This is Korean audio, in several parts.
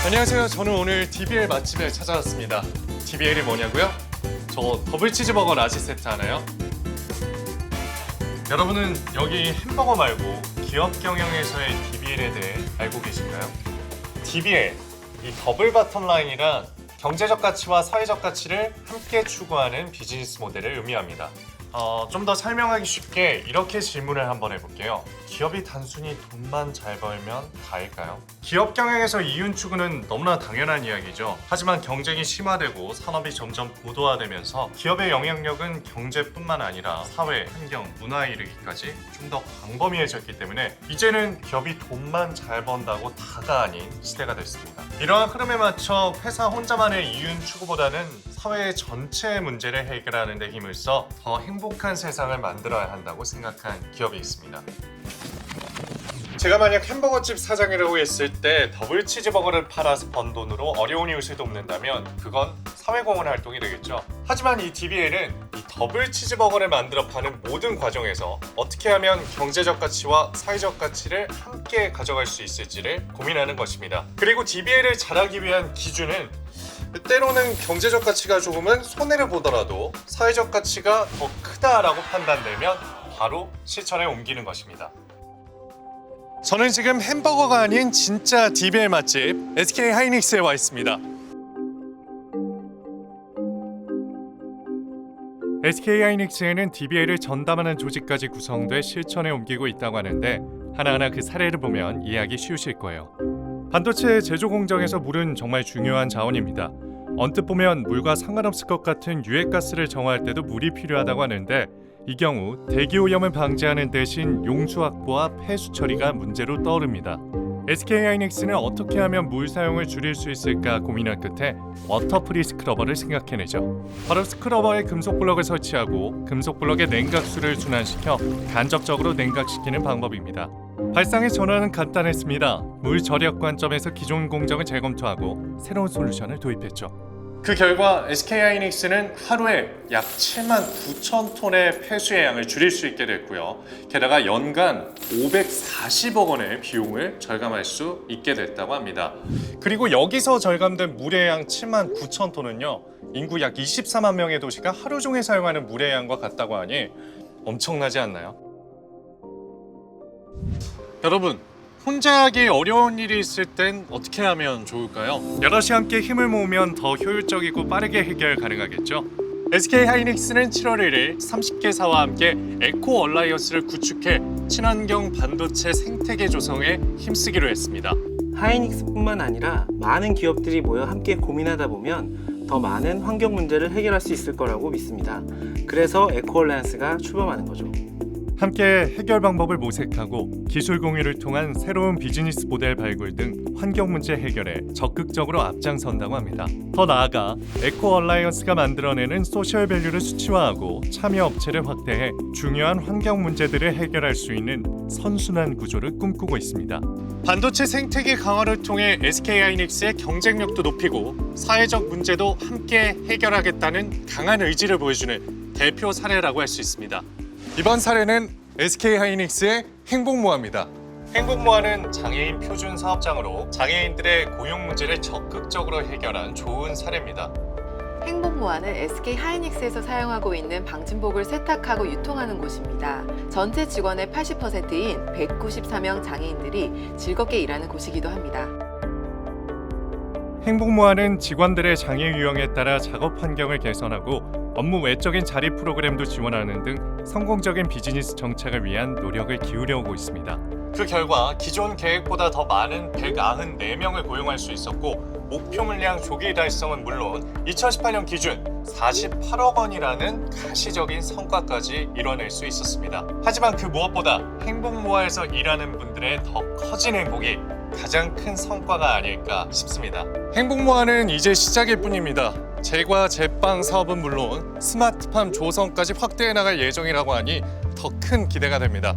안녕하세요. 저는 오늘 DBL 맛집에 찾아왔습니다. DBL이 뭐냐고요? 저 더블 치즈버거 라지 세트 하나요? 여러분은 여기 햄버거 말고 기업 경영에서의 DBL에 대해 알고 계신가요? DBL, 이 더블 바텀 라인이란 경제적 가치와 사회적 가치를 함께 추구하는 비즈니스 모델을 의미합니다. 좀 더 설명하기 쉽게 이렇게 질문을 한번 해볼게요. 기업이 단순히 돈만 잘 벌면 다일까요? 기업 경영에서 이윤 추구는 너무나 당연한 이야기죠. 하지만 경쟁이 심화되고 산업이 점점 고도화되면서 기업의 영향력은 경제뿐만 아니라 사회, 환경, 문화에 이르기까지 좀 더 광범위해졌기 때문에 이제는 기업이 돈만 잘 번다고 다가 아닌 시대가 됐습니다. 이러한 흐름에 맞춰 회사 혼자만의 이윤 추구보다는 사회의 전체 문제를 해결하는 데 힘을 써 더 행복한 세상을 만들어야 한다고 생각한 기업이 있습니다. 제가 만약 햄버거집 사장이라고 했을 때 더블 치즈버거를 팔아서 번 돈으로 어려운 이웃을 돕는다면 그건 사회공헌 활동이 되겠죠. 하지만 이 DBL은 이 더블 치즈버거를 만들어 파는 모든 과정에서 어떻게 하면 경제적 가치와 사회적 가치를 함께 가져갈 수 있을지를 고민하는 것입니다. 그리고 DBL을 잘하기 위한 기준은 때로는 경제적 가치가 조금은 손해를 보더라도 사회적 가치가 더 크다라고 판단되면 바로 실천에 옮기는 것입니다. 저는 지금 햄버거가 아닌 진짜 DBL 맛집 SK 하이닉스에 와 있습니다. SK 하이닉스에는 DBL을 전담하는 조직까지 구성돼 실천에 옮기고 있다고 하는데 하나하나 그 사례를 보면 이해하기 쉬우실 거예요. 반도체 제조 공정에서 물은 정말 중요한 자원입니다. 언뜻 보면 물과 상관없을 것 같은 유해가스를 정화할 때도 물이 필요하다고 하는데 이 경우 대기오염을 방지하는 대신 용수 확보와 폐수 처리가 문제로 떠오릅니다. SK 하이닉스는 어떻게 하면 물 사용을 줄일 수 있을까 고민할 끝에 워터프리 스크러버를 생각해내죠. 바로 스크러버에 금속 블럭을 설치하고 금속 블럭의 냉각수를 순환시켜 간접적으로 냉각시키는 방법입니다. 발상의 전환은 간단했습니다. 물 절약 관점에서 기존 공정을 재검토하고 새로운 솔루션을 도입했죠. 그 결과 SK 하이닉스는 하루에 약 7만 9천 톤의 폐수의 양을 줄일 수 있게 됐고요. 게다가 연간 540억 원의 비용을 절감할 수 있게 됐다고 합니다. 그리고 여기서 절감된 물의 양 7만 9천 톤은요. 인구 약 24만 명의 도시가 하루 종일 사용하는 물의 양과 같다고 하니 엄청나지 않나요? 여러분, 혼자 하기 어려운 일이 있을 땐 어떻게 하면 좋을까요? 여럿이 함께 힘을 모으면 더 효율적이고 빠르게 해결 가능하겠죠? SK 하이닉스는 7월 1일 30개사와 함께 에코 얼라이언스를 구축해 친환경 반도체 생태계 조성에 힘쓰기로 했습니다. 하이닉스뿐만 아니라 많은 기업들이 모여 함께 고민하다 보면 더 많은 환경 문제를 해결할 수 있을 거라고 믿습니다. 그래서 에코 얼라이언스가 출범하는 거죠. 함께 해결 방법을 모색하고 기술 공유를 통한 새로운 비즈니스 모델 발굴 등 환경 문제 해결에 적극적으로 앞장선다고 합니다. 더 나아가 에코 얼라이언스가 만들어내는 소셜 밸류를 수치화하고 참여 업체를 확대해 중요한 환경 문제들을 해결할 수 있는 선순환 구조를 꿈꾸고 있습니다. 반도체 생태계 강화를 통해 SK 하이닉스의 경쟁력도 높이고 사회적 문제도 함께 해결하겠다는 강한 의지를 보여주는 대표 사례라고 할 수 있습니다. 이번 사례는 SK 하이닉스의 행복모아입니다. 행복모아는 장애인 표준 사업장으로 장애인들의 고용 문제를 적극적으로 해결한 좋은 사례입니다. 행복모아는 SK 하이닉스에서 사용하고 있는 방진복을 세탁하고 유통하는 곳입니다. 전체 직원의 80%인 194명 장애인들이 즐겁게 일하는 곳이기도 합니다. 행복모아는 직원들의 장애 유형에 따라 작업 환경을 개선하고 업무 외적인 자립 프로그램도 지원하는 등 성공적인 비즈니스 정착을 위한 노력을 기울여오고 있습니다. 그 결과 기존 계획보다 더 많은 194명을 고용할 수 있었고 목표 물량 조기 달성은 물론 2018년 기준 48억 원이라는 가시적인 성과까지 이뤄낼 수 있었습니다. 하지만 그 무엇보다 행복모아에서 일하는 분들의 더 커진 행복이 가장 큰 성과가 아닐까 싶습니다. 행복모아는 이제 시작일 뿐입니다. 제과 제빵 사업은 물론 스마트팜 조성까지 확대해 나갈 예정이라고 하니 더 큰 기대가 됩니다.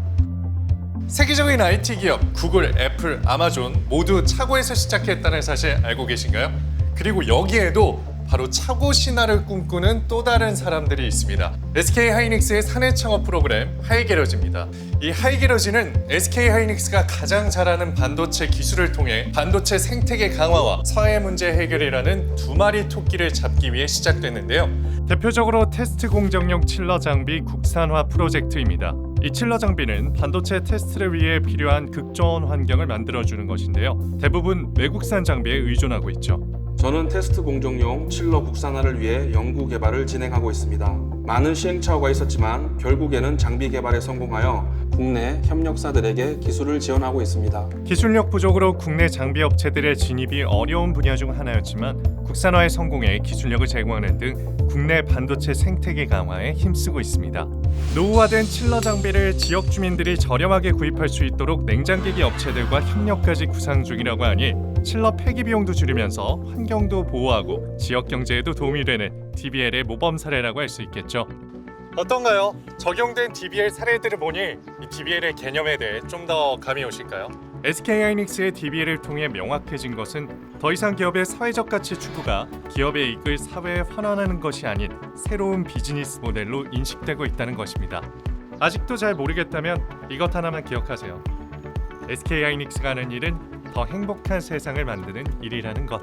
세계적인 IT 기업 구글, 애플, 아마존 모두 차고에서 시작했다는 사실 알고 계신가요? 그리고 여기에도 바로 차고 신화를 꿈꾸는 또 다른 사람들이 있습니다. SK 하이닉스의 사내 창업 프로그램 하이게러지입니다. 이 하이게러지는 SK 하이닉스가 가장 잘하는 반도체 기술을 통해 반도체 생태계 강화와 사회 문제 해결이라는 두 마리 토끼를 잡기 위해 시작됐는데요. 대표적으로 테스트 공정용 칠러 장비 국산화 프로젝트입니다. 이 칠러 장비는 반도체 테스트를 위해 필요한 극저온 환경을 만들어주는 것인데요. 대부분 외국산 장비에 의존하고 있죠. 저는 테스트 공정용 칠러 국산화를 위해 연구 개발을 진행하고 있습니다. 많은 시행착오가 있었지만 결국에는 장비 개발에 성공하여 국내 협력사들에게 기술을 지원하고 있습니다. 기술력 부족으로 국내 장비 업체들의 진입이 어려운 분야 중 하나였지만 국산화에 성공해 기술력을 제공하는 등 국내 반도체 생태계 강화에 힘쓰고 있습니다. 노후화된 칠러 장비를 지역 주민들이 저렴하게 구입할 수 있도록 냉장기기 업체들과 협력까지 구상 중이라고 하니 칠러 폐기 비용도 줄이면서 환경도 보호하고 지역 경제에도 도움이 되는 DBL의 모범 사례라고 할 수 있겠죠. 어떤가요? 적용된 DBL 사례들을 보니 이 DBL의 개념에 대해 좀 더 감이 오실까요? SK 하이닉스의 DBL을 통해 명확해진 것은 더 이상 기업의 사회적 가치 추구가 기업의 이익을 사회에 환원하는 것이 아닌 새로운 비즈니스 모델로 인식되고 있다는 것입니다. 아직도 잘 모르겠다면 이것 하나만 기억하세요. SK 하이닉스가 하는 일은 더 행복한 세상을 만드는 일이라는 것.